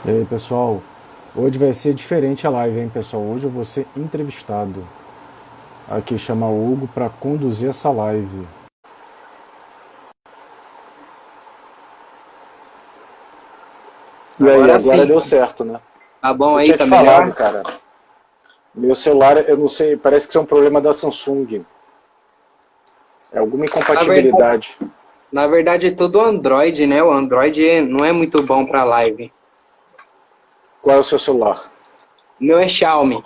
E aí, pessoal? Hoje vai ser diferente a live, hein, pessoal? Hoje eu vou ser entrevistado. Aqui chamar o Hugo para conduzir essa live. E aí, Agora agora sim. deu certo, né? Tá bom Eu aí, tinha te tá falado, melhor? cara. Meu celular, eu não sei, parece que isso é um problema da Samsung. É alguma Na verdade, incompatibilidade. na verdade é todo Android, né? O Android não é muito bom pra live. Qual é o seu celular? O meu é Xiaomi.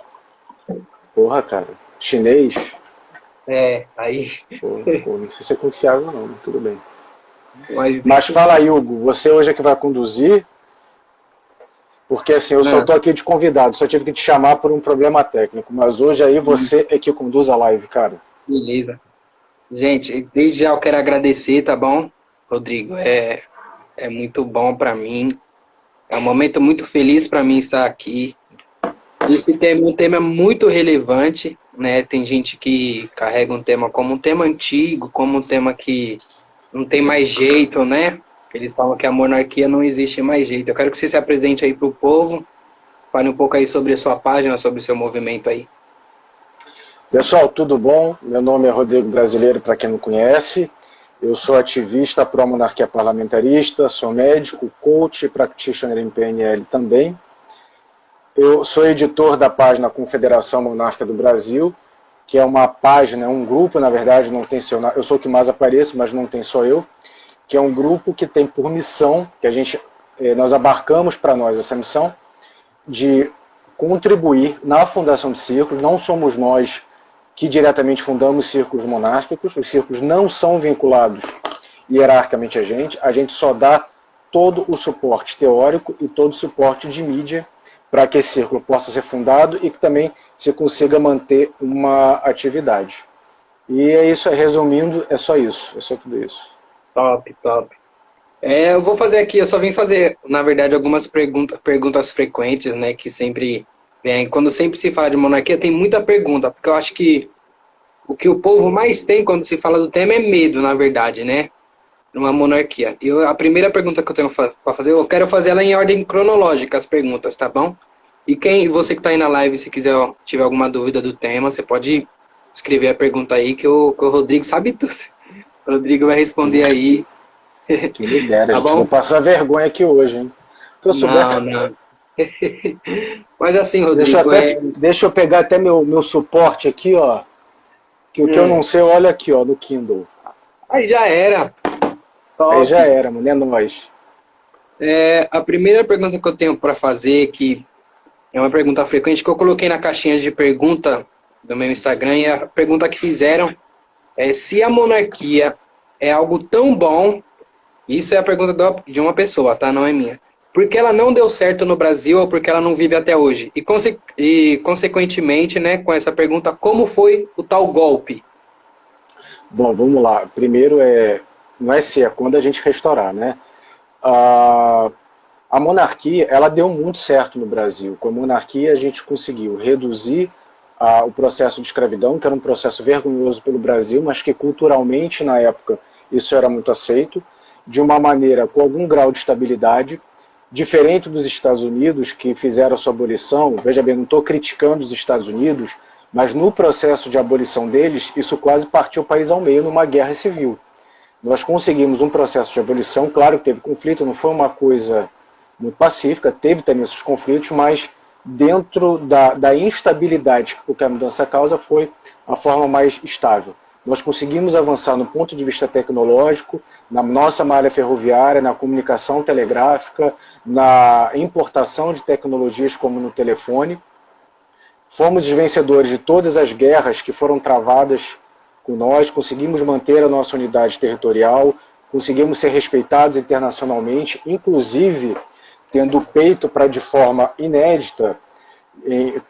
Porra, cara. Chinês? É, aí. Pô, não sei se é confiável não, mas tudo bem. Mas, Mas fala aí, Hugo, você hoje é que vai conduzir? Porque assim, eu só ah, tô aqui de convidado, só tive que te chamar por um problema técnico. Mas hoje aí você é que conduz a live, cara. beleza. Gente, desde já eu quero agradecer, tá bom? Rodrigo, é muito bom pra mim. É um momento muito feliz pra mim estar aqui. Esse tema é um tema muito relevante, né? Tem gente que carrega um tema como um tema antigo, como um tema que não tem mais jeito, né? Eles falam que a monarquia não existe mais jeito. Eu quero que você se apresente aí para o povo, fale um pouco aí sobre a sua página, sobre o seu movimento aí. Pessoal, tudo bom? Meu nome é Rodrigo Brasileiro, para quem não conhece. Eu sou ativista pró-monarquia parlamentarista, sou médico, coach e practitioner em PNL também. Eu sou editor da página Confederação Monarca do Brasil, que é uma página, um grupo, na verdade, não tem seu, eu sou o que mais apareço, mas não tem só eu, que é um grupo que tem por missão, que nós abarcamos para nós essa missão, de contribuir na fundação de círculos. Não somos nós que diretamente fundamos círculos monárquicos, os círculos não são vinculados hierarquicamente a gente só dá todo o suporte teórico e todo o suporte de mídia para que esse círculo possa ser fundado e que também se consiga manter uma atividade. E é isso, resumindo, é só isso, é só tudo isso. Top, top. Eu vou fazer aqui, eu só vim fazer, na verdade, algumas perguntas frequentes, né, que sempre vem. Quando sempre se fala de monarquia, tem muita pergunta, porque eu acho que o que o povo mais tem quando se fala do tema é medo, na verdade, né? Numa monarquia. A primeira pergunta que eu tenho para fazer, eu quero fazer ela em ordem cronológica, as perguntas, tá bom? E você que está aí na live, se quiser, ó, tiver alguma dúvida do tema, você pode escrever a pergunta aí que o Rodrigo sabe tudo. O Rodrigo vai responder aí, Que me dera, tá gente. Vou bom? passar vergonha aqui hoje, hein? Se eu souber. Não, não. Mas assim, Rodrigo, Deixa eu pegar até meu suporte aqui, ó. Que o que eu não é, sei, olha aqui, ó, no Kindle. aí já era. Aí já Top. era, mano, é nóis. A primeira pergunta que eu tenho para fazer, que é uma pergunta frequente, que eu coloquei na caixinha de pergunta do meu Instagram, e a pergunta que fizeram é se a monarquia é algo tão bom. Isso é a pergunta de uma pessoa, tá? Não é minha. Por que ela não deu certo no Brasil ou porque ela não vive até hoje? Consequentemente, né, com essa pergunta, como foi o tal golpe? Bom, vamos lá. Primeiro não é se, é quando a gente restaurar, né? A, a monarquia, ela deu muito certo no Brasil. Com a monarquia a gente conseguiu reduzir o processo de escravidão, que era um processo vergonhoso pelo Brasil, mas que culturalmente na época isso era muito aceito, de uma maneira com algum grau de estabilidade, diferente dos Estados Unidos, que fizeram a sua abolição. Veja bem, não estou criticando os Estados Unidos, mas no processo de abolição deles, isso quase partiu o país ao meio numa guerra civil. Nós conseguimos um processo de abolição, claro que teve conflito, não foi uma coisa muito pacífica, teve também esses conflitos, mas dentro da instabilidade que a mudança causa foi a forma mais estável. Nós conseguimos avançar no ponto de vista tecnológico, na nossa malha ferroviária, na comunicação telegráfica, na importação de tecnologias como no telefone. Fomos os vencedores de todas as guerras que foram travadas com nós, conseguimos manter a nossa unidade territorial, conseguimos ser respeitados internacionalmente, inclusive tendo peito para, de forma inédita,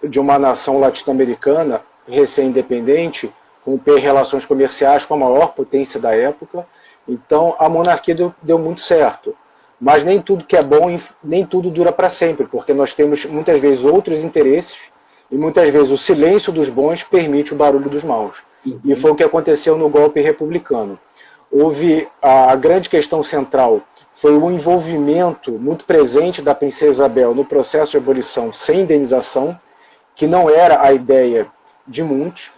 de uma nação latino-americana recém-independente, romper relações comerciais com a maior potência da época. Então a monarquia deu muito certo. Mas nem tudo que é bom, nem tudo dura para sempre, porque nós temos muitas vezes outros interesses e muitas vezes o silêncio dos bons permite o barulho dos maus. E foi o que aconteceu no golpe republicano. Houve a grande questão central foi o envolvimento muito presente da princesa Isabel no processo de abolição sem indenização, que não era a ideia de muitos,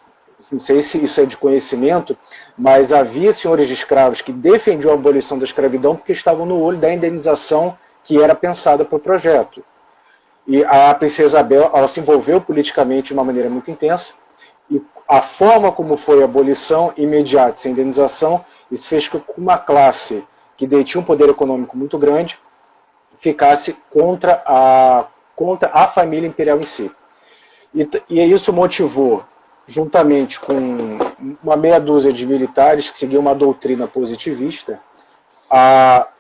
não sei se isso é de conhecimento, mas havia senhores de escravos que defendiam a abolição da escravidão porque estavam no olho da indenização que era pensada para o projeto. E a princesa Isabel, ela se envolveu politicamente de uma maneira muito intensa, e a forma como foi a abolição imediata, sem indenização, isso fez com que uma classe que detinha um poder econômico muito grande ficasse contra a família imperial em si. E isso motivou, juntamente com uma meia dúzia de militares que seguiam uma doutrina positivista,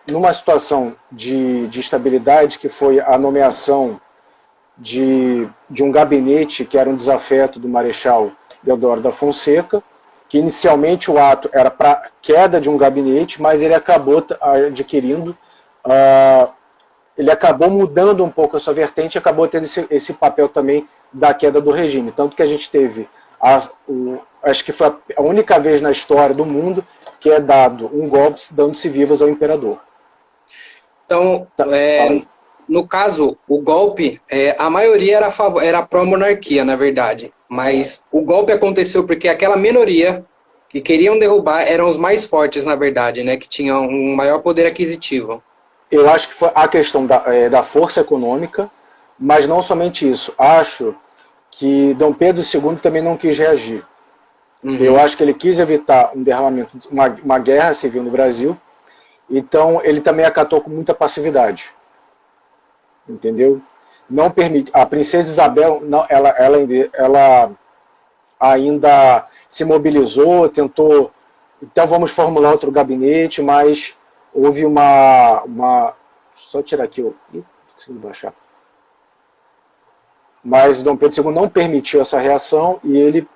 numa situação de instabilidade, que foi a nomeação de um gabinete que era um desafeto do Marechal Deodoro da Fonseca, que inicialmente o ato era para queda de um gabinete, mas ele acabou ele acabou mudando um pouco a sua vertente e acabou tendo esse papel também da queda do regime. Tanto que a gente teve, acho que foi a única vez na história do mundo que é dado um golpe dando-se vivas ao imperador. Então, no caso, o golpe, a maioria era pró-monarquia, na verdade. Mas o golpe aconteceu porque aquela minoria que queriam derrubar eram os mais fortes, na verdade, né? Que tinham um maior poder aquisitivo. Eu acho que foi a questão da força econômica, mas não somente isso. Acho que Dom Pedro II também não quis reagir. Uhum. Eu acho que ele quis evitar um derramamento, uma guerra civil no Brasil, então ele também acatou com muita passividade. Entendeu? Não permite. A princesa Isabel, não, ela ainda se mobilizou, tentou, então vamos formular outro gabinete, mas houve só tirar aqui, não consigo baixar. Mas Dom Pedro II não permitiu essa reação e ele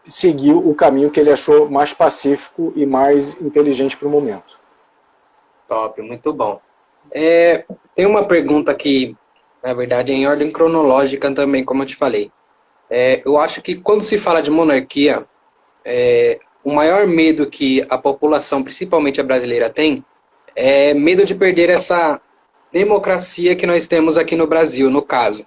seguiu o caminho que ele achou mais pacífico e mais inteligente para o momento. Top, muito bom. Tem uma pergunta que, na verdade, é em ordem cronológica também, como eu te falei. Eu acho que quando se fala de monarquia, o maior medo que a população, principalmente a brasileira, tem é medo de perder essa democracia que nós temos aqui no Brasil, no caso.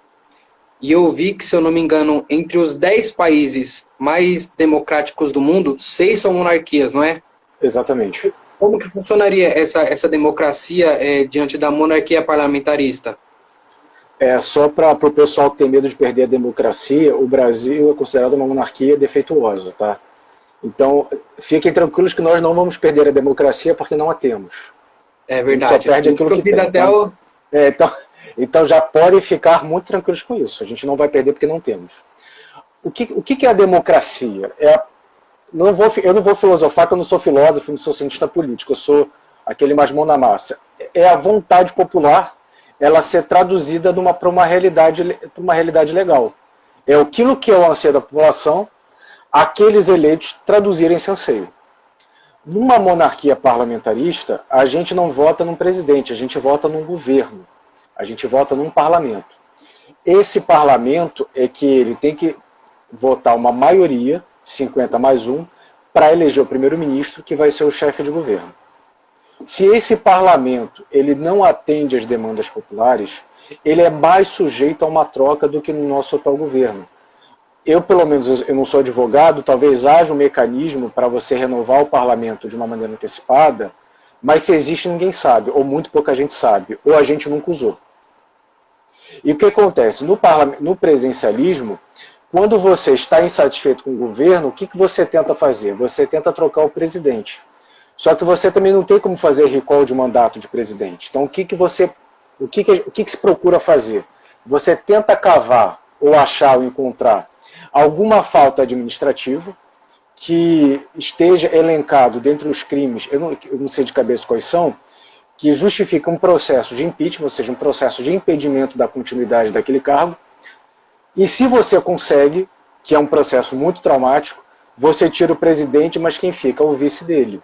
E eu vi que, se eu não me engano, entre os 10 países mais democráticos do mundo, 6 são monarquias, não é? Exatamente. Como que funcionaria essa democracia diante da monarquia parlamentarista? Só para o pessoal que tem medo de perder a democracia, o Brasil é considerado uma monarquia defeituosa, tá? Então, fiquem tranquilos que nós não vamos perder a democracia porque não a temos. É verdade. Só perde aquilo que tem. Então já podem ficar muito tranquilos com isso. A gente não vai perder porque não temos. O que é a democracia? Eu não vou filosofar, porque eu não sou filósofo, não sou cientista político, eu sou aquele mais mão na massa. É a vontade popular, ela ser traduzida para uma realidade legal. É aquilo que é o anseio da população, aqueles eleitos traduzirem esse anseio. Numa monarquia parlamentarista, a gente não vota num presidente, a gente vota num governo, a gente vota num parlamento. Esse parlamento é que ele tem que votar uma maioria, 50+1, para eleger o primeiro-ministro, que vai ser o chefe de governo. Se esse parlamento ele não atende às demandas populares, ele é mais sujeito a uma troca do que no nosso atual governo. Eu, pelo menos, eu não sou advogado, talvez haja um mecanismo para você renovar o parlamento de uma maneira antecipada, mas se existe ninguém sabe, ou muito pouca gente sabe, ou a gente nunca usou. E o que acontece? No presidencialismo, quando você está insatisfeito com o governo, o que você tenta fazer? Você tenta trocar o presidente. Só que você também não tem como fazer recall de mandato de presidente. Então, o que se procura fazer? Você tenta cavar, ou achar, ou encontrar alguma falta administrativa que esteja elencado dentre os crimes, eu não sei de cabeça quais são, que justifica um processo de impeachment, ou seja, um processo de impedimento da continuidade daquele cargo. E se você consegue, que é um processo muito traumático, você tira o presidente, mas quem fica é o vice dele,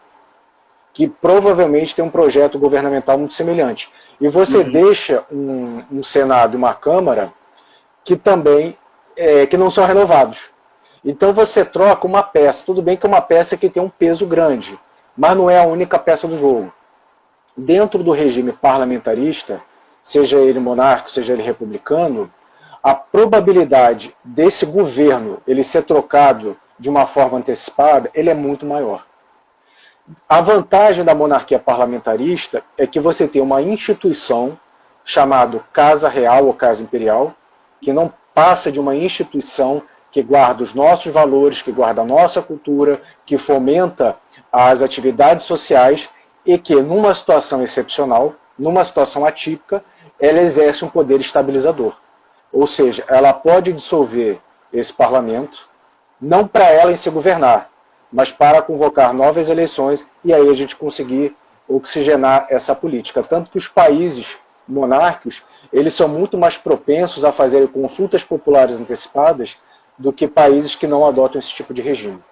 que provavelmente tem um projeto governamental muito semelhante. E você deixa um Senado e uma Câmara que também que não são renovados. Então você troca uma peça, tudo bem que é uma peça que tem um peso grande, mas não é a única peça do jogo. dentro do regime parlamentarista, seja ele monárquico, seja ele republicano, a probabilidade desse governo ele ser trocado de uma forma antecipada, ele é muito maior. A vantagem da monarquia parlamentarista é que você tem uma instituição chamada Casa Real ou Casa Imperial, que não passa de uma instituição que guarda os nossos valores, que guarda a nossa cultura, que fomenta as atividades sociais e que, numa situação excepcional, numa situação atípica, ela exerce um poder estabilizador. Ou seja, ela pode dissolver esse parlamento, não para ela em se governar, mas para convocar novas eleições e aí a gente conseguir oxigenar essa política. Tanto que os países monárquicos, eles são muito mais propensos a fazerem consultas populares antecipadas do que países que não adotam esse tipo de regime.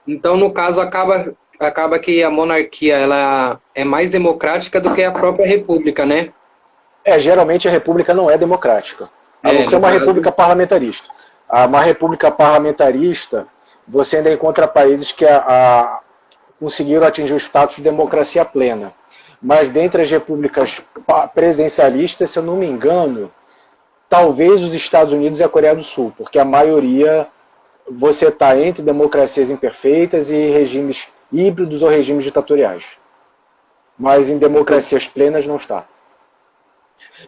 Então, no caso, acaba que a monarquia ela é mais democrática do que a própria república, né? Geralmente a república não é democrática, a não ser uma república parlamentarista. Uma república parlamentarista, você ainda encontra países que conseguiram atingir o status de democracia plena. Mas dentre as repúblicas presidencialistas, se eu não me engano, talvez os Estados Unidos e a Coreia do Sul, porque a maioria você está entre democracias imperfeitas e regimes híbridos ou regimes ditatoriais. Mas em democracias plenas não está.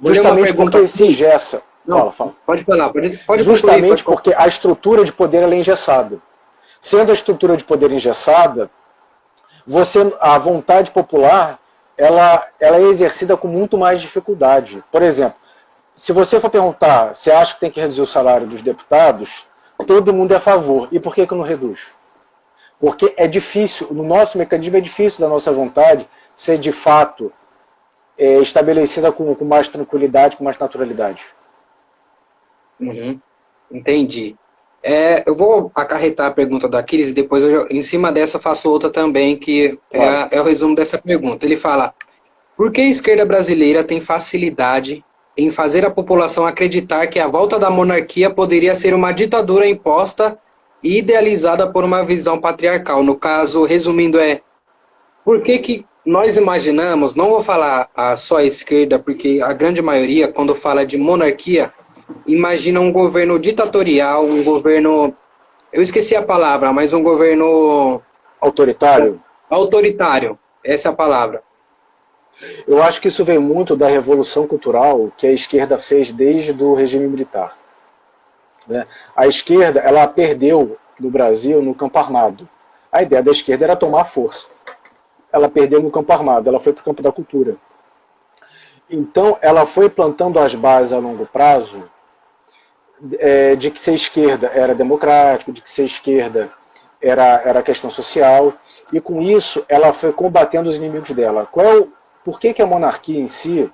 Justamente porque se engessa. Fala. Pode falar, pode justamente concluir, porque a estrutura de poder ela é engessada. Sendo a estrutura de poder engessada, a vontade popular ela é exercida com muito mais dificuldade. Por exemplo, se você for perguntar, você acha que tem que reduzir o salário dos deputados, todo mundo é a favor. E por que não reduz? Porque é difícil, no nosso mecanismo é difícil da nossa vontade ser de fato estabelecida com mais tranquilidade, com mais naturalidade. Uhum. Entendi. Eu vou acarretar a pergunta do Aquiles e depois em cima dessa faço outra também, que é o resumo dessa pergunta. Ele fala, por que a esquerda brasileira tem facilidade em fazer a população acreditar que a volta da monarquia poderia ser uma ditadura imposta e idealizada por uma visão patriarcal? No caso, resumindo, por que nós imaginamos, não vou falar só a esquerda, porque a grande maioria, quando fala de monarquia, imagina um governo ditatorial, um governo, eu esqueci a palavra, mas um governo... Autoritário? Autoritário, essa é a palavra. Eu acho que isso vem muito da revolução cultural que a esquerda fez desde o regime militar. A esquerda, ela perdeu no Brasil no campo armado. A ideia da esquerda era tomar força. Ela perdeu no campo armado, ela foi para o campo da cultura. Então, ela foi plantando as bases a longo prazo de que ser esquerda era democrático, de que ser esquerda era questão social, e com isso ela foi combatendo os inimigos dela. Por que a monarquia em si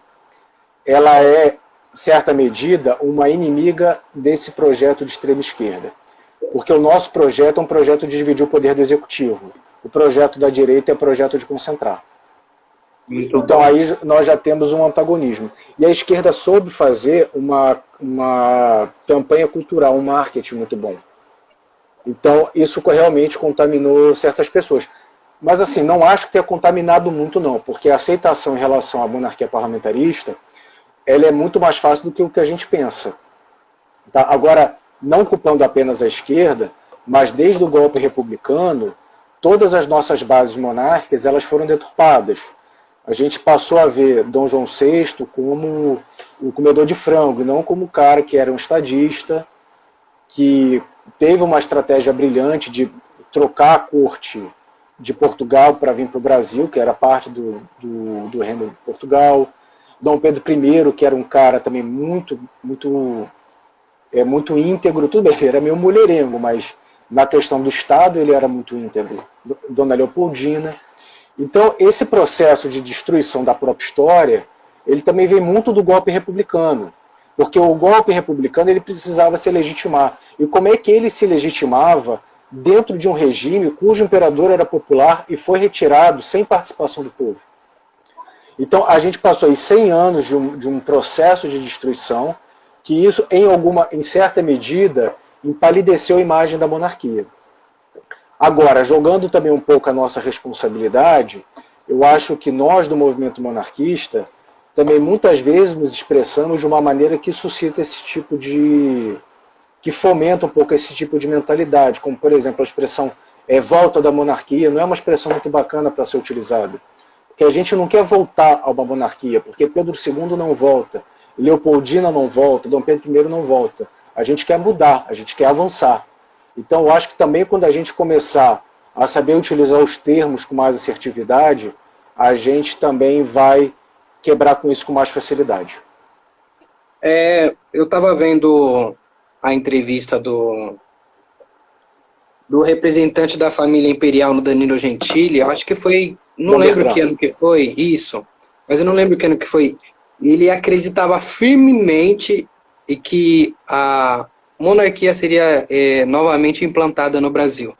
ela é, em certa medida, uma inimiga desse projeto de extrema esquerda? Porque o nosso projeto é um projeto de dividir o poder do executivo. O projeto da direita é o projeto de concentrar. Então aí nós já temos um antagonismo. E a esquerda soube fazer uma campanha cultural, um marketing muito bom. Então isso realmente contaminou certas pessoas. Mas assim, não acho que tenha contaminado muito não, porque a aceitação em relação à monarquia parlamentarista, ela é muito mais fácil do que o que a gente pensa. Tá? Agora, não culpando apenas a esquerda, mas desde o golpe republicano, todas as nossas bases monárquicas elas foram deturpadas. A gente passou a ver Dom João VI como o comedor de frango, e não como o cara que era um estadista, que teve uma estratégia brilhante de trocar a corte de Portugal para vir para o Brasil, que era parte do reino de Portugal. Dom Pedro I, que era um cara também muito íntegro, tudo bem, ele era meio mulherengo, mas na questão do Estado ele era muito íntegro. Dona Leopoldina. Então, esse processo de destruição da própria história, ele também vem muito do golpe republicano. Porque o golpe republicano ele precisava se legitimar. E como é que ele se legitimava dentro de um regime cujo imperador era popular e foi retirado sem participação do povo? Então, a gente passou aí 100 anos de um processo de destruição, que isso, em certa medida, empalideceu a imagem da monarquia. Agora, jogando também um pouco a nossa responsabilidade, eu acho que nós do movimento monarquista também muitas vezes nos expressamos de uma maneira que suscita esse tipo de... que fomenta um pouco esse tipo de mentalidade, como por exemplo a expressão volta da monarquia, não é uma expressão muito bacana para ser utilizada. Porque a gente não quer voltar a uma monarquia, porque Pedro II não volta, Leopoldina não volta, Dom Pedro I não volta. A gente quer mudar, a gente quer avançar. Então eu acho que também quando a gente começar a saber utilizar os termos com mais assertividade, a gente também vai quebrar com isso com mais facilidade. Eu estava vendo a entrevista do representante da família imperial no Danilo Gentili, eu acho que foi, não lembro que ano que foi, isso, mas eu não lembro que ano que foi. Ele acreditava firmemente em que a monarquia seria novamente implantada no Brasil.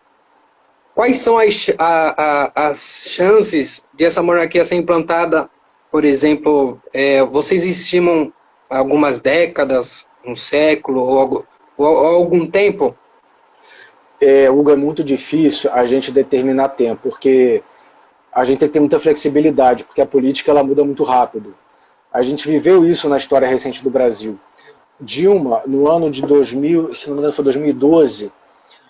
Quais são as chances de essa monarquia ser implantada, por exemplo, vocês estimam algumas décadas, um século ou algum tempo? Hugo, é muito difícil a gente determinar tempo, porque a gente tem que ter muita flexibilidade, porque a política ela muda muito rápido. A gente viveu isso na história recente do Brasil. Dilma, no ano de 2000, se não me engano foi 2012,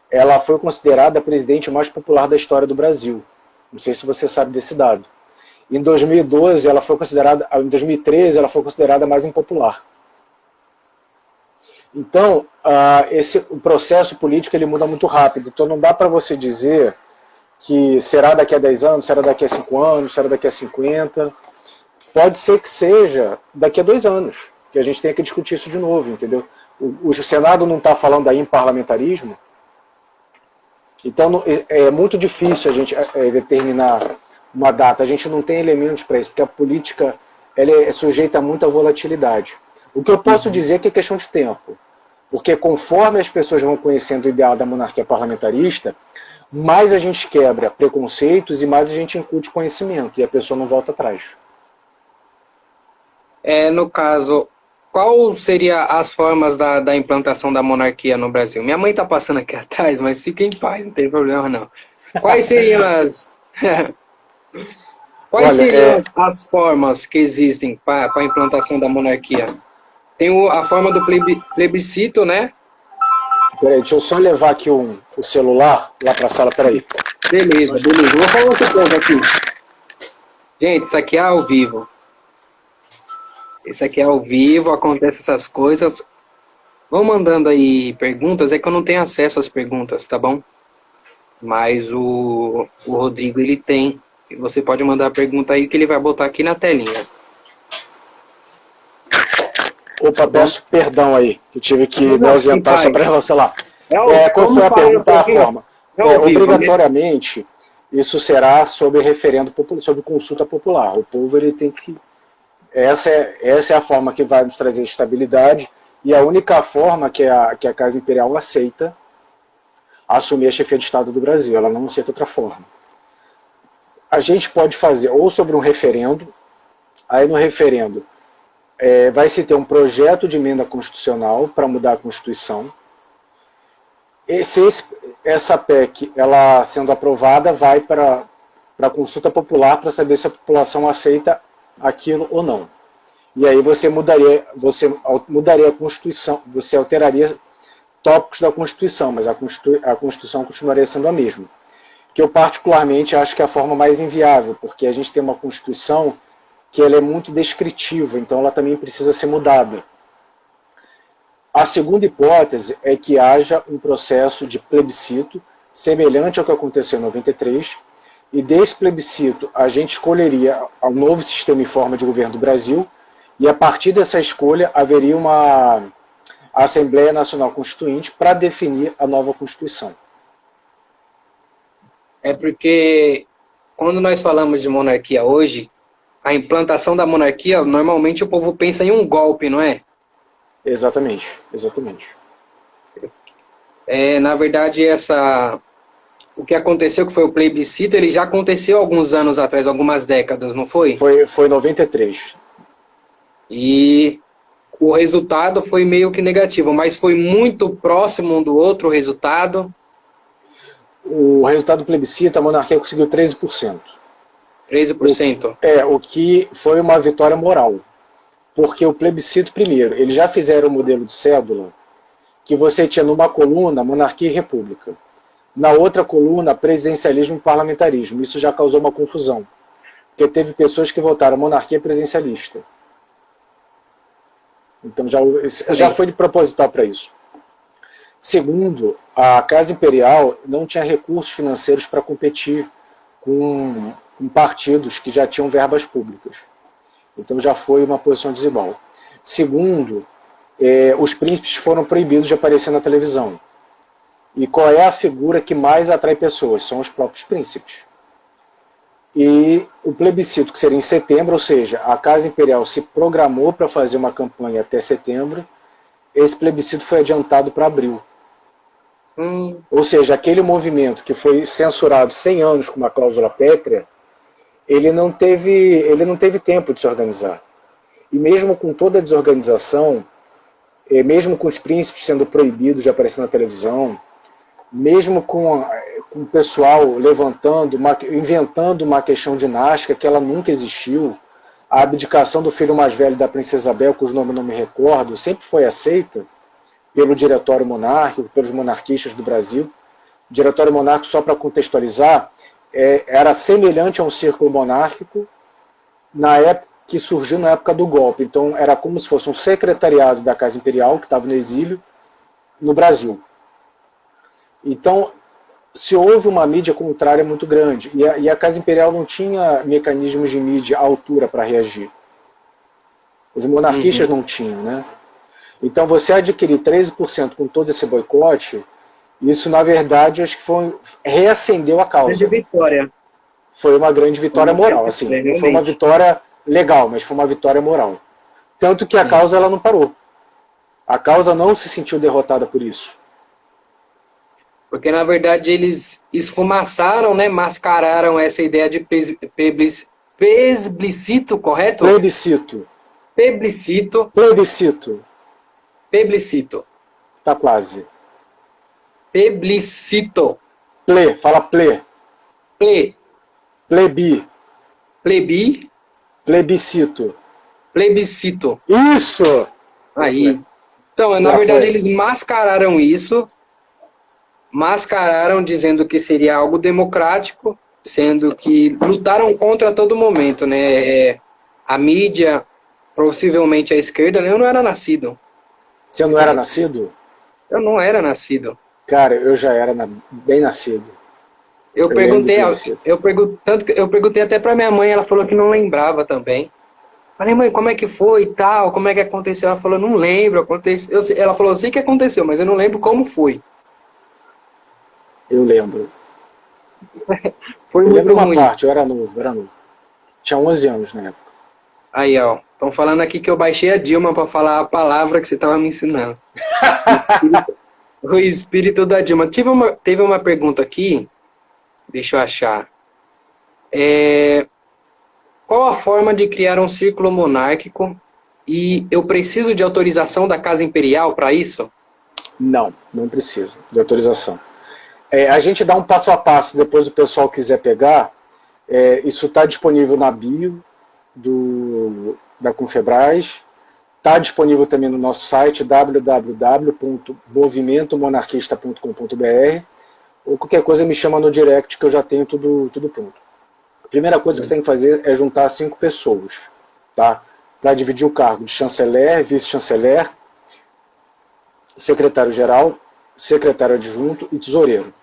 ela foi considerada a presidente mais popular da história do Brasil. Não sei se você sabe desse dado. Em 2012, ela foi considerada, em 2013, ela foi considerada a mais impopular. Então, o processo político ele muda muito rápido. Então, não dá para você dizer que será daqui a 10 anos, será daqui a 5 anos, será daqui a 50. Pode ser que seja daqui a 2 anos, que a gente tenha que discutir isso de novo, entendeu? O Senado não está falando aí em parlamentarismo, então é muito difícil a gente determinar uma data. A gente não tem elementos para isso, porque a política ela é sujeita a muita volatilidade. O que eu posso dizer é que é questão de tempo, porque conforme as pessoas vão conhecendo o ideal da monarquia parlamentarista, mais a gente quebra preconceitos e mais a gente incute conhecimento, e a pessoa não volta atrás. No caso, qual seria as formas da implantação da monarquia no Brasil? Minha mãe está passando aqui atrás, mas fique em paz, não tem problema não. Quais seriam as formas que existem para a implantação da monarquia? Tem a forma do plebiscito, né? Peraí, deixa eu só levar aqui o celular lá para a sala, peraí. Beleza. Vou falar outro ponto aqui. Gente, isso aqui é ao vivo. Isso aqui é ao vivo, acontece essas coisas. Vão mandando aí perguntas, é que eu não tenho acesso às perguntas, tá bom? Mas o Rodrigo, ele tem. E você pode mandar a pergunta aí que ele vai botar aqui na telinha. Opa, peço perdão aí, que eu tive que me ausentar só para cancelar. Qual foi a pergunta? A forma. Obrigatoriamente, isso será sobre referendo, sobre consulta popular. O povo ele tem que... Essa é a forma que vai nos trazer estabilidade e a única forma que a Casa Imperial aceita assumir a chefia de Estado do Brasil. Ela não aceita outra forma. A gente pode fazer ou sobre um referendo, aí no referendo vai se ter um projeto de emenda constitucional para mudar a Constituição. Essa PEC, ela sendo aprovada, vai para a consulta popular para saber se a população aceita aquilo ou não. E aí você mudaria a Constituição, você alteraria tópicos da Constituição, mas a Constituição continuaria sendo a mesma. Que eu particularmente acho que é a forma mais inviável, porque a gente tem uma Constituição que ela é muito descritiva, então ela também precisa ser mudada. A segunda hipótese é que haja um processo de plebiscito semelhante ao que aconteceu em 93, e desse plebiscito a gente escolheria um novo sistema e forma de governo do Brasil, e a partir dessa escolha haveria uma Assembleia Nacional Constituinte para definir a nova Constituição. É porque quando nós falamos de monarquia hoje, a implantação da monarquia, normalmente o povo pensa em um golpe, não é? Exatamente, exatamente. Na verdade, o que aconteceu, que foi o plebiscito, ele já aconteceu alguns anos atrás, algumas décadas, não foi? Foi em 93. E o resultado foi meio que negativo, mas foi muito próximo um do outro resultado. O resultado do plebiscito, a monarquia conseguiu 13%. 13%. O que foi uma vitória moral. Porque o plebiscito, primeiro, eles já fizeram o modelo de cédula que você tinha numa coluna monarquia e república. Na outra coluna, presidencialismo e parlamentarismo. Isso já causou uma confusão. Porque teve pessoas que votaram monarquia presidencialista. Então já foi de proposital para isso. Segundo, a Casa Imperial não tinha recursos financeiros para competir com partidos que já tinham verbas públicas. Então já foi uma posição desigual. Segundo, os príncipes foram proibidos de aparecer na televisão. E qual é a figura que mais atrai pessoas? São os próprios príncipes. E o plebiscito, que seria em setembro, ou seja, a Casa Imperial se programou para fazer uma campanha até setembro, esse plebiscito foi adiantado para abril. Ou seja, aquele movimento que foi censurado 100 anos com uma cláusula pétrea, ele não teve tempo de se organizar. E mesmo com toda a desorganização, mesmo com os príncipes sendo proibidos de aparecer na televisão, mesmo com o pessoal inventando uma questão dinástica que ela nunca existiu, a abdicação do filho mais velho da princesa Isabel, cujo nome eu não me recordo, sempre foi aceita pelo Diretório Monárquico, pelos monarquistas do Brasil. O Diretório Monárquico, só para contextualizar, era semelhante a um círculo monárquico que surgiu na época do golpe. Então era como se fosse um secretariado da Casa Imperial, que estava no exílio, no Brasil. Então, se houve uma mídia contrária muito grande, e a Casa Imperial não tinha mecanismos de mídia à altura para reagir. Os monarquistas não tinham, né? Então, você adquirir 13% com todo esse boicote, isso, na verdade, acho que reacendeu a causa. Grande vitória. Foi uma grande vitória moral. Assim, não foi uma vitória legal, mas foi uma vitória moral. Tanto que a causa ela não parou. A causa não se sentiu derrotada por isso. Porque, na verdade, eles esfumaçaram, né, mascararam essa ideia de plebiscito, correto? Plebiscito. Plebiscito. Plebiscito. Plebiscito. Tá quase. Plebiscito. Fala ple. Plebi. Plebiscito. Plebiscito. Isso! Aí. Então, na verdade, eles mascararam isso. Mascararam dizendo que seria algo democrático, sendo que lutaram contra a todo momento, né? A mídia, possivelmente a esquerda, né? Eu não era nascido. Você não era nascido? Eu não era nascido. Cara, eu já era bem nascido. Eu perguntei até pra minha mãe, ela falou que não lembrava também. Falei, mãe, como é que foi e tal? Como é que aconteceu? Ela falou, não lembro, aconteceu. Ela falou, eu sei que aconteceu, mas eu não lembro como foi. Eu lembro. Foi eu muito lembro ruim. Uma parte, eu era novo. Tinha 11 anos na época. Aí, ó. Estão falando aqui que eu baixei a Dilma para falar a palavra que você estava me ensinando. O espírito da Dilma. Teve uma pergunta aqui. Deixa eu achar. Qual a forma de criar um círculo monárquico? E eu preciso de autorização da Casa Imperial para isso? Não precisa de autorização. A gente dá um passo a passo, depois o pessoal quiser pegar. Isso está disponível na bio da Confebras. Está disponível também no nosso site www.movimentomonarquista.com.br, ou qualquer coisa me chama no direct que eu já tenho tudo pronto. A primeira coisa que você tem que fazer é juntar 5 pessoas, tá? Para dividir o cargo de chanceler, vice-chanceler, secretário-geral, secretário adjunto e tesoureiro.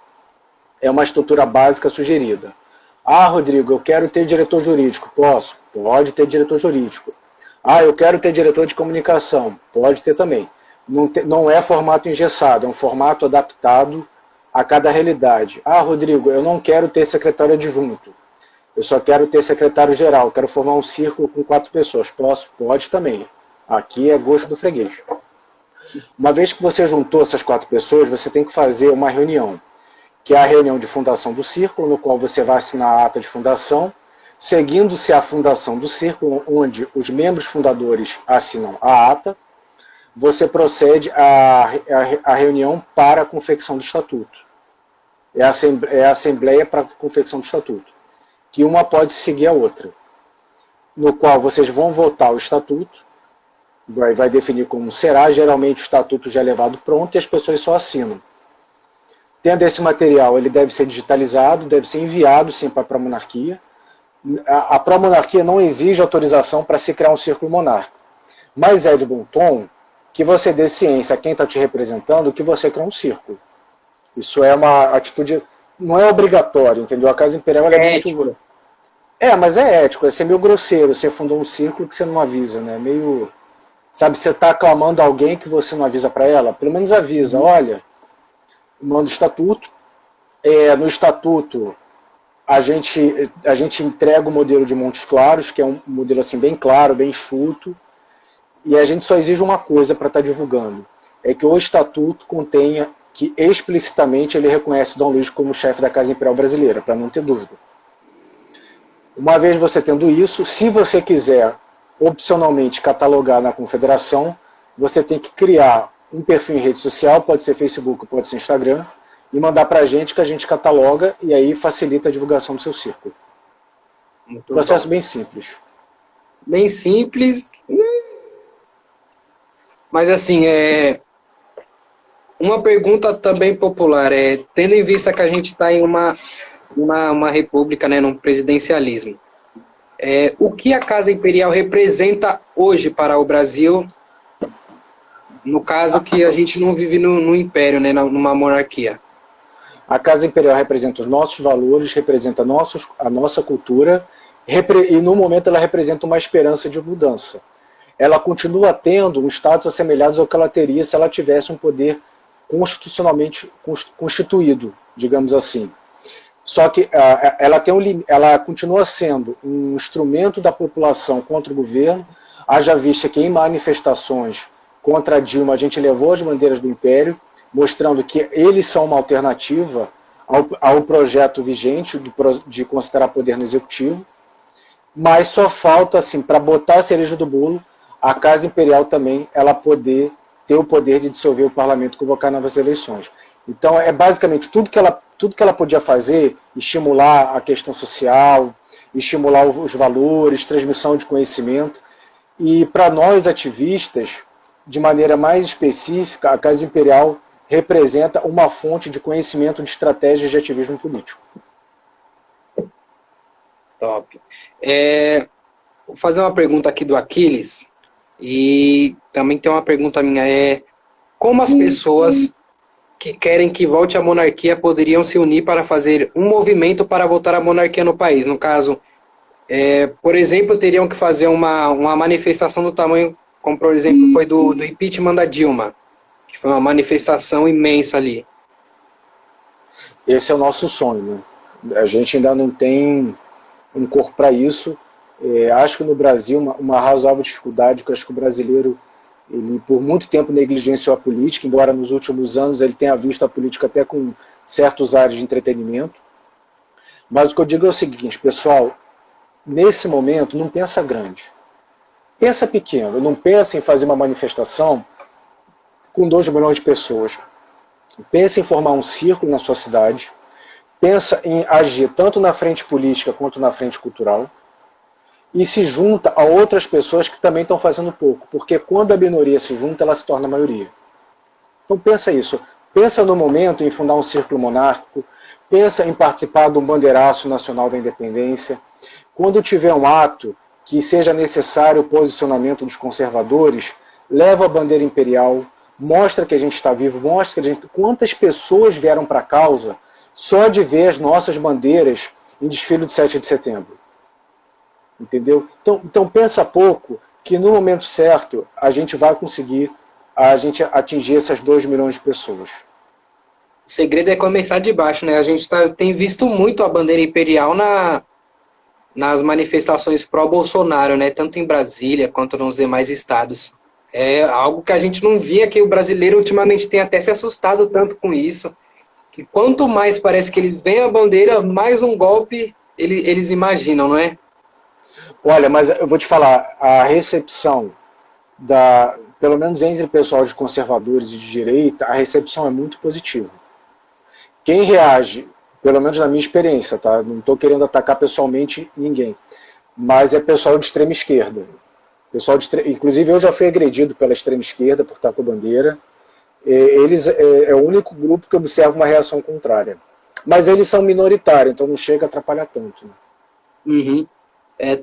É uma estrutura básica sugerida. Ah, Rodrigo, eu quero ter diretor jurídico. Posso? Pode ter diretor jurídico. Ah, eu quero ter diretor de comunicação. Pode ter também. Não é formato engessado, é um formato adaptado a cada realidade. Ah, Rodrigo, eu não quero ter secretário adjunto. Eu só quero ter secretário-geral. Quero formar um círculo com 4 pessoas. Posso? Pode também. Aqui é gosto do freguês. Uma vez que você juntou essas 4 pessoas, você tem que fazer uma reunião, que é a reunião de fundação do círculo, no qual você vai assinar a ata de fundação, seguindo-se a fundação do círculo, onde os membros fundadores assinam a ata, você procede à reunião para a confecção do estatuto. É a assembleia para a confecção do estatuto, que uma pode seguir a outra, no qual vocês vão votar o estatuto, vai definir como será, geralmente o estatuto já é levado pronto e as pessoas só assinam. Tendo esse material, ele deve ser digitalizado, deve ser enviado sempre para a monarquia. A pró-monarquia não exige autorização para se criar um círculo monárquico, mas é de bom tom que você dê ciência a quem está te representando que você cria um círculo. Isso é uma atitude, não é obrigatório, entendeu? A Casa Imperial é muito... mas é ético, é ser meio grosseiro, você fundou um círculo que você não avisa, né? Meio... Sabe, você está aclamando alguém que você não avisa para ela? Pelo menos avisa, olha, manda o estatuto. No estatuto, a gente entrega o modelo de Montes Claros, que é um modelo assim, bem claro, bem enxuto, e a gente só exige uma coisa para estar divulgando, é que o estatuto contenha que explicitamente ele reconhece Dom Luís como chefe da Casa Imperial Brasileira, para não ter dúvida. Uma vez você tendo isso, se você quiser opcionalmente catalogar na confederação, você tem que criar um perfil em rede social, pode ser Facebook, pode ser Instagram, e mandar para a gente que a gente cataloga e aí facilita a divulgação do seu círculo. Muito Processo bom. bem simples. Bem simples. Mas assim, uma pergunta também popular, tendo em vista que a gente está em uma república, né, num presidencialismo, o que a Casa Imperial representa hoje para o Brasil, no caso que a gente não vive no império, né, numa monarquia? A Casa Imperial representa os nossos valores, representa a nossa cultura, e no momento ela representa uma esperança de mudança. Ela continua tendo um status assemelhado ao que ela teria se ela tivesse um poder constitucionalmente constituído, digamos assim. Só que ela continua sendo um instrumento da população contra o governo, haja vista que em manifestações contra a Dilma a gente levou as bandeiras do Império, mostrando que eles são uma alternativa ao projeto vigente de considerar poder no Executivo, mas só falta, assim, para botar a cereja do bolo, a Casa Imperial também ela poder ter o poder de dissolver o parlamento e convocar novas eleições. Então é basicamente tudo que ela podia fazer, estimular a questão social, estimular os valores, transmissão de conhecimento. E para nós ativistas, de maneira mais específica, a Casa Imperial representa uma fonte de conhecimento de estratégias de ativismo político. Top. Vou fazer uma pergunta aqui do Aquiles, e também tem uma pergunta minha, como as pessoas que querem que volte a monarquia poderiam se unir para fazer um movimento para voltar a monarquia no país? No caso, por exemplo, teriam que fazer uma manifestação do tamanho, como por exemplo foi do impeachment da Dilma, que foi uma manifestação imensa ali. Esse é o nosso sonho, né? A gente ainda não tem um corpo para isso. Acho que no Brasil uma razoável dificuldade, que eu acho que o brasileiro ele por muito tempo negligenciou a política, embora nos últimos anos ele tenha visto a política até com certos áreas de entretenimento. Mas o que eu digo é o seguinte, pessoal, nesse momento não pensa grande. Pensa pequeno, não pensa em fazer uma manifestação com 2 milhões de pessoas. Pensa em formar um círculo na sua cidade, pensa em agir tanto na frente política quanto na frente cultural, e se junta a outras pessoas que também estão fazendo pouco, porque quando a minoria se junta, ela se torna a maioria. Então pensa isso, pensa no momento em fundar um círculo monárquico, pensa em participar do bandeiraço nacional da independência. Quando tiver um ato que seja necessário o posicionamento dos conservadores, leva a bandeira imperial, mostra que a gente está vivo, mostra que quantas pessoas vieram para a causa só de ver as nossas bandeiras em desfile de 7 de setembro. Entendeu? Então pensa pouco que no momento certo a gente vai conseguir atingir essas 2 milhões de pessoas. O segredo é começar de baixo, né? A gente tem visto muito a bandeira imperial nas manifestações pró-Bolsonaro, né? Tanto em Brasília quanto nos demais estados. É algo que a gente não via, que o brasileiro ultimamente tem até se assustado tanto com isso, que quanto mais parece que eles veem a bandeira, mais um golpe eles imaginam, não é? Olha, mas eu vou te falar, a recepção, pelo menos entre o pessoal de conservadores e de direita, a recepção é muito positiva. Quem reage, pelo menos na minha experiência, tá? Não estou querendo atacar pessoalmente ninguém, mas é pessoal de extrema esquerda. Inclusive eu já fui agredido pela extrema esquerda por estar com a bandeira. Eles é o único grupo que observa uma reação contrária. Mas eles são minoritários, então não chega a atrapalhar tanto. Né? Uhum.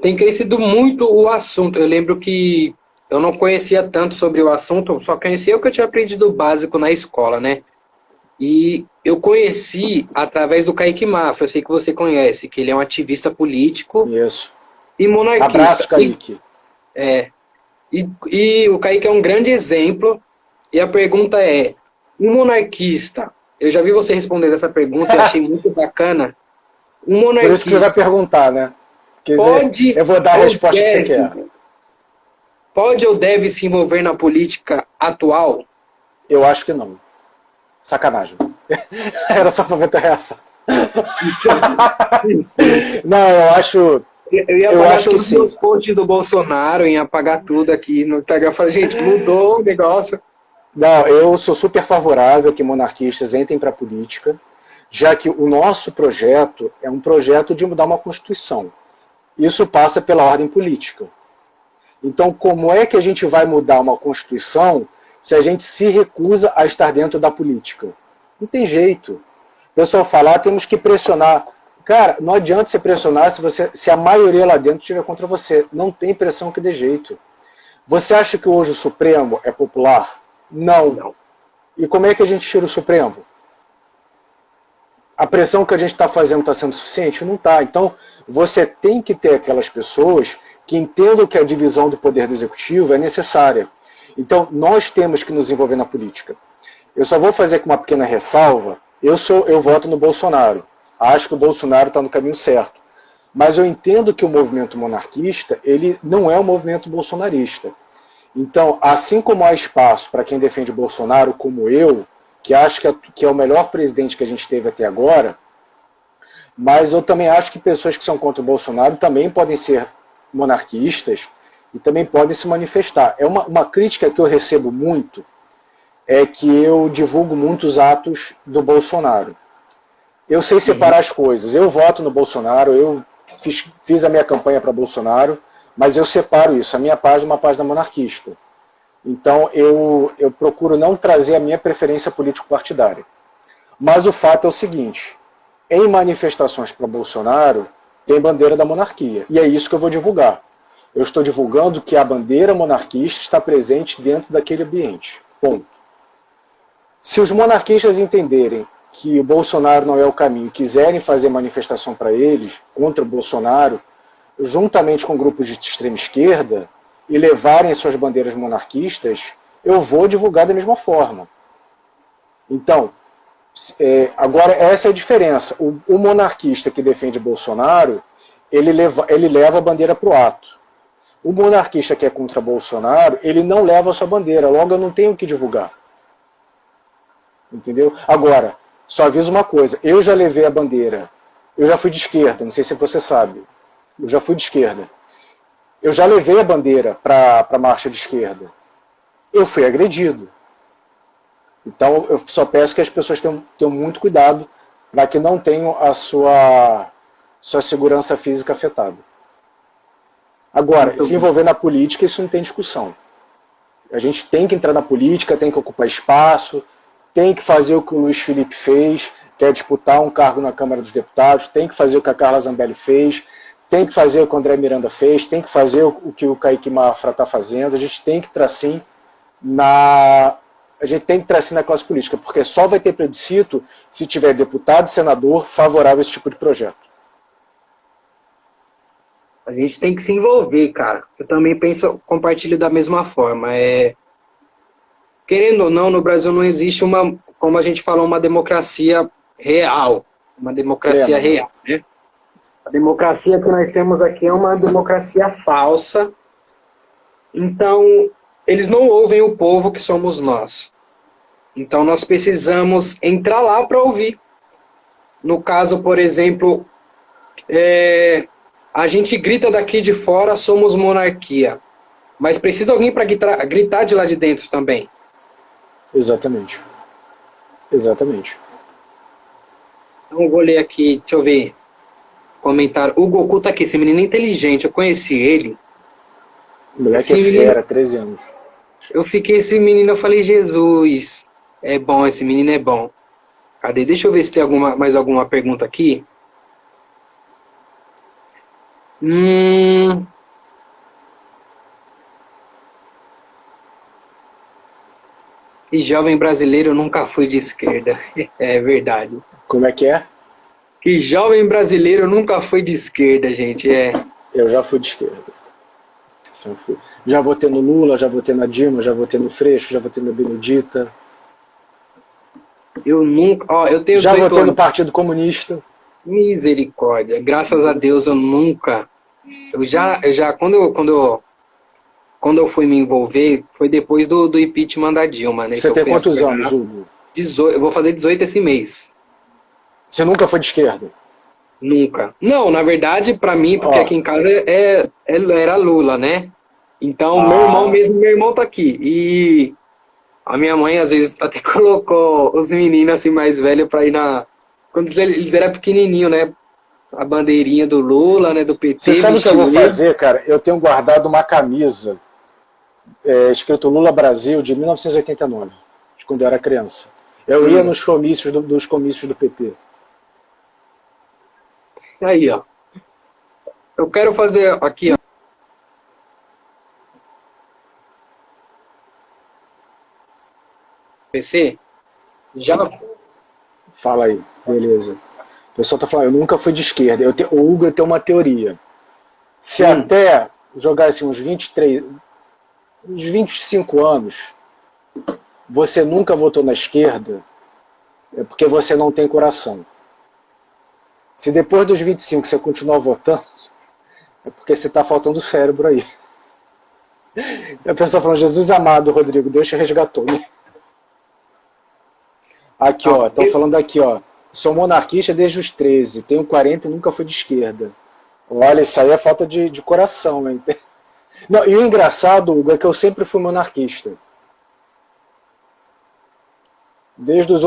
Tem crescido muito o assunto. Eu lembro que eu não conhecia tanto sobre o assunto, só conhecia o que eu tinha aprendido básico na escola, né? E eu conheci através do Kaique Mafra, eu sei que você conhece, que ele é um ativista político Isso. e monarquista. Abraço, Kaique. E o Kaique é um grande exemplo. E a pergunta é, um monarquista, eu já vi você respondendo essa pergunta e achei muito bacana. Um Por isso que você vai monarquista perguntar, né? Quer dizer, eu vou dar a resposta que você quer. Pode ou deve se envolver na política atual? Eu acho que não. Sacanagem. Era só pra ver a reação. Não, eu acho. Eu ia apagar todos os meus posts do Bolsonaro, ia apagar tudo aqui no Instagram. Eu falei, gente, mudou o negócio. Não, eu sou super favorável a que monarquistas entrem para a política, já que o nosso projeto é um projeto de mudar uma Constituição. Isso passa pela ordem política. Então, como é que a gente vai mudar uma Constituição se a gente se recusa a estar dentro da política? Não tem jeito. O pessoal fala, temos que pressionar. Cara, não adianta você pressionar se a maioria lá dentro estiver contra você. Não tem pressão que dê jeito. Você acha que hoje o Supremo é popular? Não. E como é que a gente tira o Supremo? A pressão que a gente está fazendo está sendo suficiente? Não está. Então, você tem que ter aquelas pessoas que entendam que a divisão do poder do executivo é necessária. Então, nós temos que nos envolver na política. Eu só vou fazer com uma pequena ressalva. Eu voto no Bolsonaro. Acho que o Bolsonaro está no caminho certo. Mas eu entendo que o movimento monarquista, ele não é um movimento bolsonarista. Então, assim como há espaço para quem defende Bolsonaro, como eu, que acho que é o melhor presidente que a gente teve até agora, mas eu também acho que pessoas que são contra o Bolsonaro também podem ser monarquistas e também podem se manifestar. É uma crítica que eu recebo muito, é que eu divulgo muitos atos do Bolsonaro. Eu sei separar as coisas. Eu voto no Bolsonaro, eu fiz a minha campanha para Bolsonaro, mas eu separo isso. A minha página é uma página monarquista. Então eu procuro não trazer a minha preferência político-partidária. Mas o fato é o seguinte, em manifestações para Bolsonaro, tem bandeira da monarquia. E é isso que eu vou divulgar. Eu estou divulgando que a bandeira monarquista está presente dentro daquele ambiente. Ponto. Se os monarquistas entenderem que o Bolsonaro não é o caminho, quiserem fazer manifestação para eles, contra o Bolsonaro, juntamente com grupos de extrema esquerda, e levarem suas bandeiras monarquistas, eu vou divulgar da mesma forma. Então, agora essa é a diferença. O monarquista que defende Bolsonaro, ele leva a bandeira para o ato. O monarquista que é contra Bolsonaro, ele não leva a sua bandeira, logo eu não tenho o que divulgar. Entendeu? Agora, só aviso uma coisa, eu já levei a bandeira, eu já fui de esquerda, não sei se você sabe, eu já fui de esquerda. Eu já levei a bandeira para a marcha de esquerda. Eu fui agredido. Então eu só peço que as pessoas tenham muito cuidado para que não tenham a sua segurança física afetada. Agora, se envolver na política, isso não tem discussão. A gente tem que entrar na política, tem que ocupar espaço, tem que fazer o que o Luiz Felipe fez, que é disputar um cargo na Câmara dos Deputados, tem que fazer o que a Carla Zambelli fez, tem que fazer o que o André Miranda fez, tem que fazer o que o Kaique Mafra está fazendo, a gente tem que entrar sim na classe política, porque só vai ter plebiscito se tiver deputado e senador favorável a esse tipo de projeto. A gente tem que se envolver, cara. Eu também compartilho da mesma forma. Querendo ou não, no Brasil não existe como a gente falou, uma democracia real. Uma democracia real, né? A democracia que nós temos aqui é uma democracia falsa. Então, eles não ouvem o povo que somos nós. Então, nós precisamos entrar lá para ouvir. No caso, por exemplo, a gente grita daqui de fora, somos monarquia. Mas precisa alguém para gritar de lá de dentro também. Exatamente. Exatamente. Então eu vou ler aqui, deixa eu ver. Comentário. O Goku tá aqui, esse menino é inteligente, eu conheci ele. O moleque Esse é menino, fera, 13 anos. eu fiquei esse menino, eu falei, Jesus, é bom, esse menino é bom. Cadê? Deixa eu ver se tem mais alguma pergunta aqui. Hum, e jovem brasileiro nunca foi de esquerda. É verdade. Como é que é? Que jovem brasileiro nunca foi de esquerda, gente. Eu já fui de esquerda. Já fui. Já votei no Lula, já votei na Dilma, já votei no Freixo, já votei na Benedita. Eu nunca. Ó, eu tenho Já 18 votei no anos. Partido Comunista. Misericórdia. Graças a Deus eu nunca. Quando eu fui me envolver, foi depois do impeachment da Dilma, né? Que Você eu tem fui quantos anos, acompanhar. Hugo? 18, eu vou fazer 18 esse mês. Você nunca foi de esquerda? Nunca. Não, na verdade, pra mim, porque Ó, aqui em casa era Lula, né? Então, ah, meu irmão tá aqui. E a minha mãe, às vezes, até colocou os meninos assim mais velhos pra ir na. Quando eles eram pequenininhos, né? A bandeirinha do Lula, né? Do você PT, sabe o que eu vou vestiu fazer, eles. cara? Eu tenho guardado uma camisa escrito Lula Brasil de 1989, de quando eu era criança. Eu ia Hum, nos comícios dos comícios do PT. aí, ó. Eu quero fazer aqui, ó. PC. Já. Fala aí, beleza. O pessoal tá falando, eu nunca fui de esquerda. O Hugo tem uma teoria. Se Hum. até jogar assim, uns 25 anos, você nunca votou na esquerda, é porque você não tem coração. Se depois dos 25 você continuar votando, é porque você está faltando cérebro aí. E a pessoa falando, Jesus amado, Rodrigo, Deus te resgatou. Né? Aqui, ó, Ó, estão falando aqui, ó. Sou monarquista desde os 13, tenho 40 e nunca fui de esquerda. Olha, isso aí é falta de coração, hein? Não, e o engraçado, Hugo, é que eu sempre fui monarquista. Desde os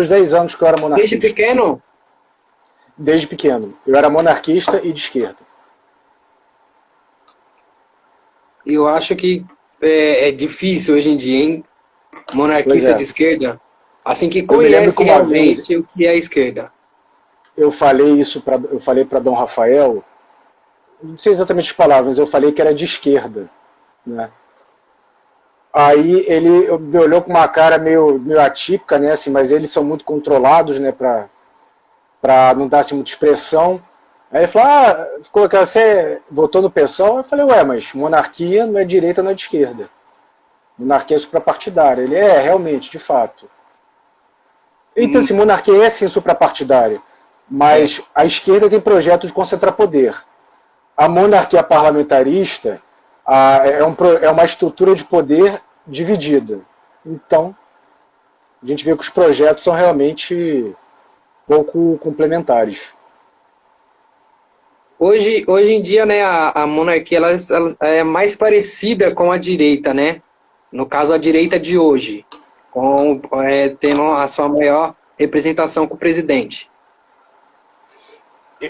10 anos que eu era desde monarquista. pequeno, Desde pequeno. Eu era monarquista e de esquerda. eu acho que é difícil hoje em dia, hein? Pois Monarquista de é. esquerda. Assim que Eu me lembro que conhece uma vez realmente o que é a esquerda. eu falei para Dom Rafael, não sei exatamente as palavras, mas eu falei que era de esquerda, né? Aí ele me olhou com uma cara meio atípica, né? Assim, mas eles são muito controlados, né? Para não dar assim, muita expressão. Aí ele falou, você votou no PSOL? Eu falei, ué, mas monarquia não é direita, não é de esquerda. Monarquia é suprapartidária. Ele realmente, de fato. Então, Hum, assim, monarquia é sim suprapartidária, É. mas a esquerda tem projeto de concentrar poder. A monarquia parlamentarista é uma estrutura de poder dividida. Então, a gente vê que os projetos são realmente pouco complementares. Hoje em dia, né, a monarquia ela é mais parecida com a direita, né? No caso, a direita de hoje, tendo a sua maior representação com o presidente.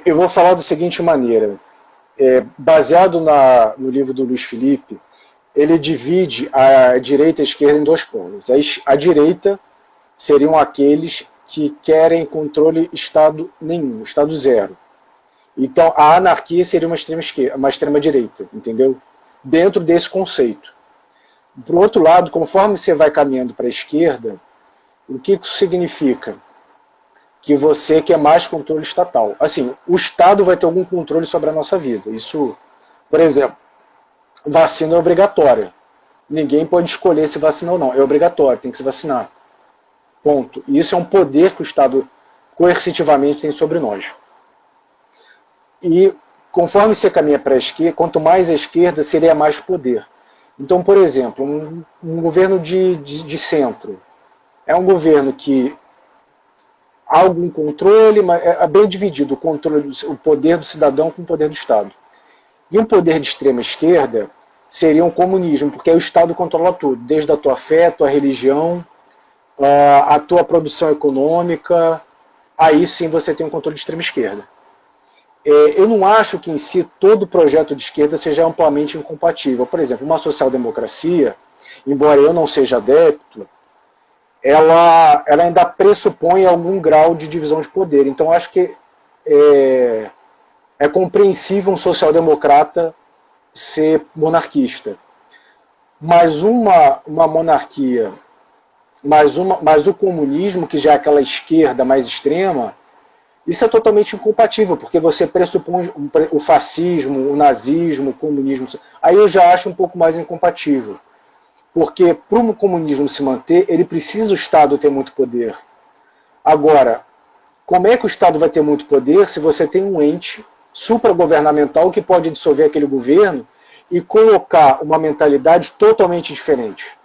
Eu vou falar da seguinte maneira. Baseado no livro do Luiz Felipe, ele divide a direita e a esquerda em dois polos. A direita seriam aqueles que querem controle Estado nenhum, Estado zero. Então, a anarquia seria uma extrema direita, entendeu? Dentro desse conceito. Por outro lado, conforme você vai caminhando para a esquerda, o que isso significa? Que você quer mais controle estatal. Assim, o Estado vai ter algum controle sobre a nossa vida. Isso, por exemplo, vacina é obrigatória. Ninguém pode escolher se vacinar ou não. É obrigatório, tem que se vacinar. Ponto. E isso é um poder que o Estado coercitivamente tem sobre nós. E conforme você caminha para a esquerda, quanto mais à esquerda, seria mais poder. Então, por exemplo, um governo de centro é um governo que há algum controle, mas é bem dividido o poder do cidadão com o poder do Estado. E um poder de extrema esquerda seria um comunismo, porque aí o Estado controla tudo, desde a tua fé, a tua religião, a tua produção econômica, aí sim você tem um controle de extrema esquerda. Eu não acho que em si todo projeto de esquerda seja amplamente incompatível. Por exemplo, uma social-democracia, embora eu não seja adepto, ela ainda pressupõe algum grau de divisão de poder. Então acho que é compreensível um social-democrata ser monarquista. Mas uma monarquia, mas o comunismo, que já é aquela esquerda mais extrema, isso é totalmente incompatível, porque você pressupõe o fascismo, o nazismo, o comunismo. Aí eu já acho um pouco mais incompatível. Porque para o comunismo se manter, ele precisa o Estado ter muito poder. Agora, como é que o Estado vai ter muito poder se você tem um ente supragovernamental que pode dissolver aquele governo e colocar uma mentalidade totalmente diferente?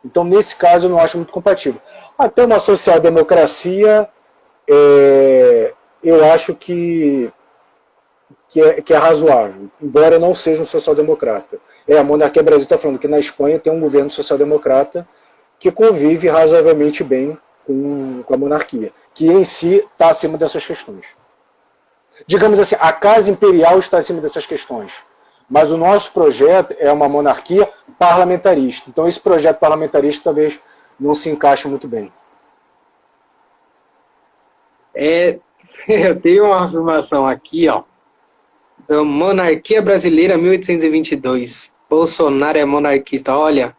Então, nesse caso, eu não acho muito compatível. Até uma social-democracia, eu acho que é razoável, embora eu não seja um social-democrata. A Monarquia Brasil está falando que na Espanha tem um governo social-democrata que convive razoavelmente bem com a monarquia, que em si está acima dessas questões. Digamos assim, a Casa Imperial está acima dessas questões, mas o nosso projeto é uma monarquia parlamentarista. Então esse projeto parlamentarista talvez não se encaixe muito bem. Eu tenho uma afirmação aqui, ó. Monarquia Brasileira 1822. Bolsonaro é monarquista. Olha,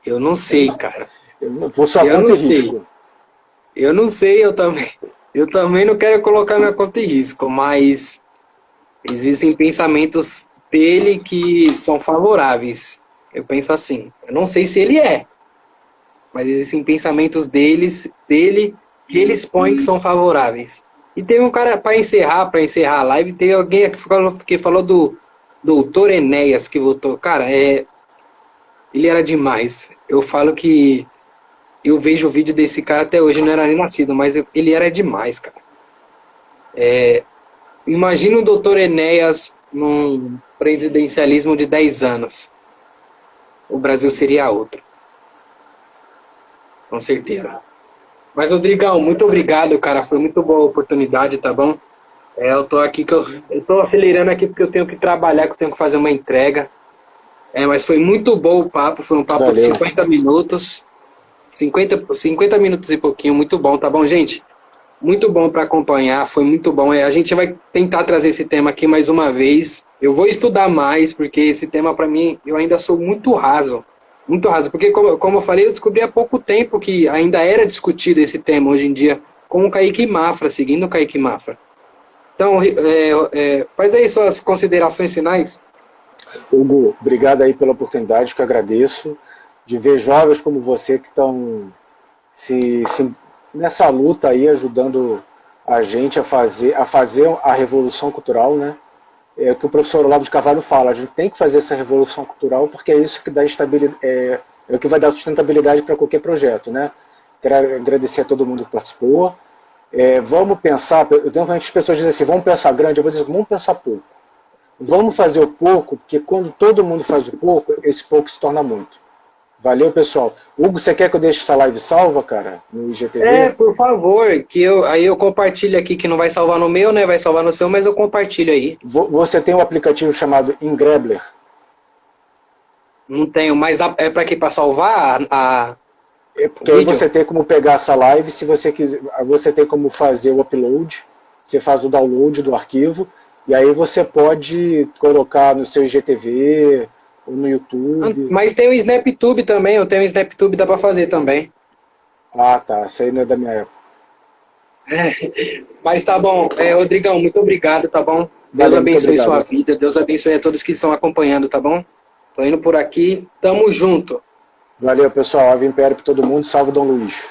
eu não sei, cara. Por sua conta e risco. Eu não sei, eu também não quero colocar minha conta em risco, mas existem pensamentos dele que são favoráveis. Eu penso assim, eu não sei se ele é, mas existem pensamentos dele que ele expõe que são favoráveis. E teve um cara, para encerrar a live, teve alguém que falou do Doutor Enéas que votou. Cara, ele era demais. Eu falo que eu vejo o vídeo desse cara até hoje, não era nem nascido, mas ele era demais, cara. Imagina o Doutor Enéas num presidencialismo de 10 anos. O Brasil seria outro. Com certeza. Mas, Rodrigão, muito obrigado, cara. Foi muito boa a oportunidade, tá bom? Eu tô aqui eu tô acelerando aqui porque eu tenho que trabalhar, que eu tenho que fazer uma entrega. Mas foi muito bom o papo. Foi um papo de 50 minutos. 50 minutos e pouquinho. Muito bom, tá bom, gente? Muito bom para acompanhar. Foi muito bom. A gente vai tentar trazer esse tema aqui mais uma vez. Eu vou estudar mais, porque esse tema, para mim, eu ainda sou muito raso. Muito raso, porque como eu falei, eu descobri há pouco tempo que ainda era discutido esse tema hoje em dia com o Kaique Mafra, seguindo o Kaique Mafra. Então, faz aí suas considerações finais. Hugo, obrigado aí pela oportunidade, que eu agradeço, de ver jovens como você que estão nessa luta aí, ajudando a gente a fazer a revolução cultural, né? É o que o professor Olavo de Carvalho fala, a gente tem que fazer essa revolução cultural porque é isso que dá estabilidade, é o que vai dar sustentabilidade para qualquer projeto, né? Quero agradecer a todo mundo que participou. Vamos pensar, eu tenho as pessoas dizem assim, vamos pensar grande, eu vou dizer, vamos pensar pouco. Vamos fazer o pouco, porque quando todo mundo faz o pouco, esse pouco se torna muito. Valeu, pessoal. Hugo, você quer que eu deixe essa live salva, cara, no IGTV? Por favor, aí eu compartilho aqui, que não vai salvar no meu, né? Vai salvar no seu, mas eu compartilho aí. Você tem um aplicativo chamado Ingrebler? Não tenho, mas é para quê? Para salvar porque aí você tem como pegar essa live, se você quiser, você tem como fazer o upload, você faz o download do arquivo, e aí você pode colocar no seu IGTV ou no YouTube. Mas tem o SnapTube também, eu tenho o SnapTube, dá para fazer também. Ah, tá, isso aí não é da minha época. Mas tá bom, Rodrigão, muito obrigado, tá bom? Deus abençoe sua vida, Deus abençoe a todos que estão acompanhando, tá bom? Tô indo por aqui, tamo junto. Valeu, pessoal, Ave Império para todo mundo, salve Dom Luís.